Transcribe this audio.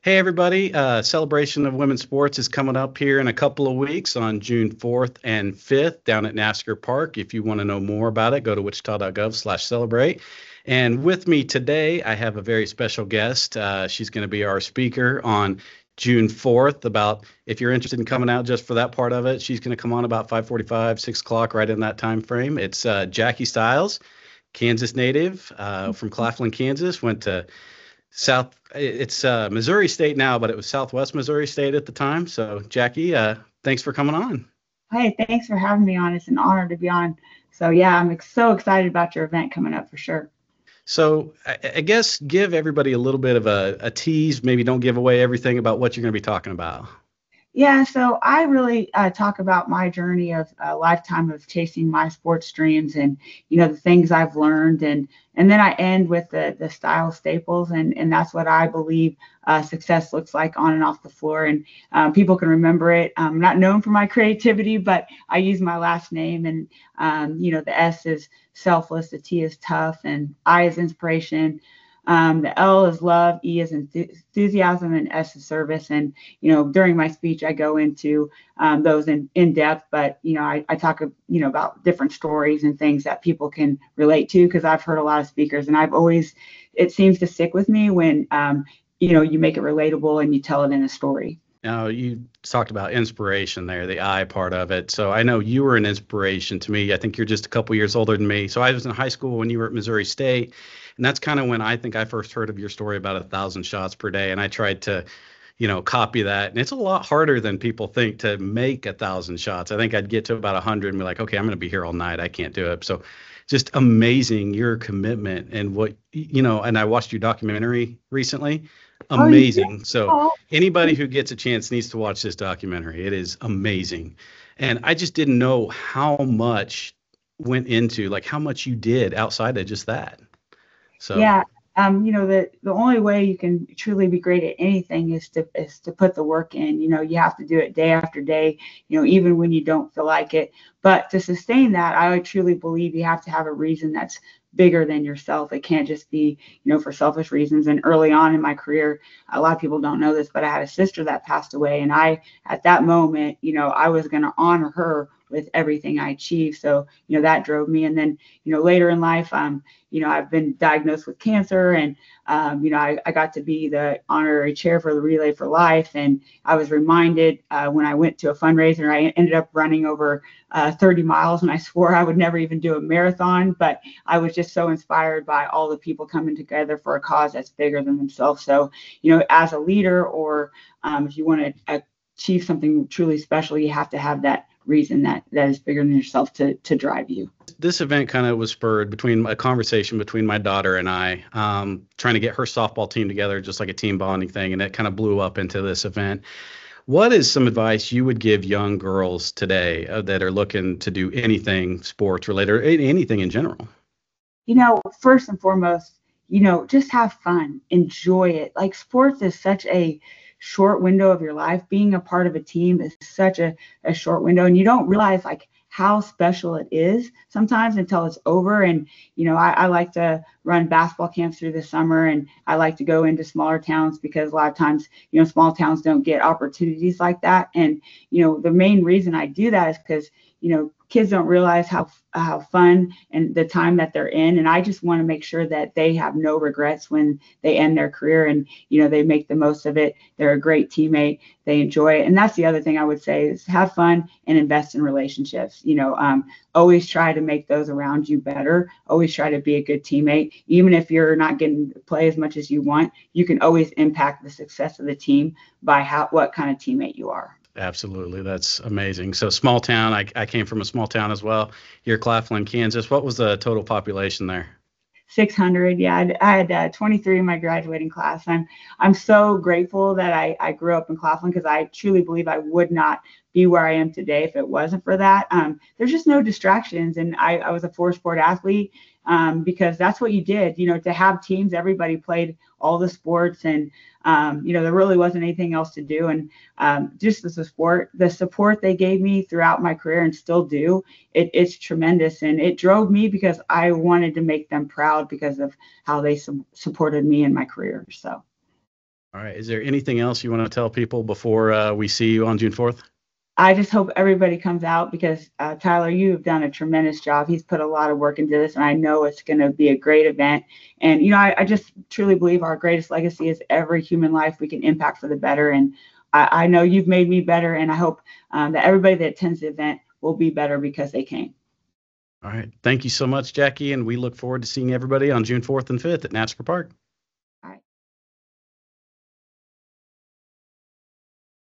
Hey, everybody. Celebration of Women's Sports is coming up here in a couple of weeks on June 4th and 5th down at NASCAR Park. If you want to know more about it, go to wichita.gov/celebrate. And with me today, I have a very special guest. She's going to be our speaker on June 4th. About if you're interested in coming out just for that part of it, she's going to come on about 5:45, 6 o'clock, right in that time frame. It's Jackie Stiles, Kansas native from Claflin, Kansas. Went to it's Missouri State now, but it was Southwest Missouri State at the time. So, Jackie, thanks for coming on. Hey, thanks for having me on. It's an honor to be on. So yeah, I'm so excited about your event coming up for sure. So, I guess give everybody a little bit of a tease. Maybe don't give away everything about what you're going to be talking about. Yeah, so I really talk about my journey of a lifetime of chasing my sports dreams and the things I've learned and then I end with the style staples and that's what I believe success looks like on and off the floor and people can remember it. I'm not known for my creativity, but I use my last name and the S is selfless, the T is tough, and I is inspiration. The L is love, E is enthusiasm, and S is service. And, during my speech, I go into those in depth, but, I talk, about different stories and things that people can relate to because I've heard a lot of speakers and it seems to stick with me when, you make it relatable and you tell it in a story. Now, you talked about inspiration there, the I part of it. So I know you were an inspiration to me. I think you're just a couple years older than me. So I was in high school when you were at Missouri State. And that's kind of when I think I first heard of your story about 1,000 shots per day. And I tried to, copy that. And it's a lot harder than people think to make 1,000 shots. I think I'd get to about 100 and be like, okay, I'm going to be here all night. I can't do it. So just amazing your commitment and and I watched your documentary recently. Oh, you did? Amazing. So Oh, anybody who gets a chance needs to watch this documentary. It is amazing. And I just didn't know how much went into like how much you did outside of just that. So yeah. The only way you can truly be great at anything is to put the work in. You have to do it day after day, even when you don't feel like it. But to sustain that, I would truly believe you have to have a reason that's bigger than yourself. It can't just be, for selfish reasons. And early on in my career, a lot of people don't know this, but I had a sister that passed away. And at that moment, I was going to honor her with everything I achieved. So, that drove me. And then, later in life, I've been diagnosed with cancer and, I got to be the honorary chair for the Relay for Life. And I was reminded when I went to a fundraiser, I ended up running over 30 miles and I swore I would never even do a marathon, but I was just so inspired by all the people coming together for a cause that's bigger than themselves. So, as a leader or if you want to achieve something truly special, you have to have that reason that is bigger than yourself to drive you. this event kind of was spurred between a conversation between my daughter and I, trying to get her softball team together, just like a team bonding thing. And it kind of blew up into this event. What is some advice you would give young girls today that are looking to do anything sports related or anything in general? First and foremost, just have fun, enjoy it. Like sports is such a short window of your life. Being a part of a team is such a short window, and you don't realize like how special it is sometimes until it's over. And, I like to run basketball camps through the summer and I like to go into smaller towns because a lot of times, small towns don't get opportunities like that. And, the main reason I do that is because, kids don't realize how fun and the time that they're in. And I just want to make sure that they have no regrets when they end their career and, they make the most of it. They're a great teammate. They enjoy it. And that's the other thing I would say is have fun and invest in relationships. Always try to make those around you better. Always try to be a good teammate. Even if you're not getting to play as much as you want, you can always impact the success of the team by what kind of teammate you are. Absolutely. That's amazing. So small town, I came from a small town as well. You're Claflin, Kansas. What was the total population there? 600. Yeah, I had 23 in my graduating class. I'm so grateful that I grew up in Claflin because I truly believe I would not be where I am today if it wasn't for that. There's just no distractions, and I was a four-sport athlete because that's what you did. To have teams, everybody played all the sports, and there really wasn't anything else to do. And just as a sport, the support they gave me throughout my career and still do, it's tremendous. And it drove me because I wanted to make them proud because of how they supported me in my career. So. All right. Is there anything else you want to tell people before we see you on June 4th? I just hope everybody comes out because Tyler, you have done a tremendous job. He's put a lot of work into this, and I know it's going to be a great event. And I just truly believe our greatest legacy is every human life we can impact for the better. And I know you've made me better, and I hope that everybody that attends the event will be better because they came. All right. Thank you so much, Jackie, and we look forward to seeing everybody on June 4th and 5th at NASCAR Park.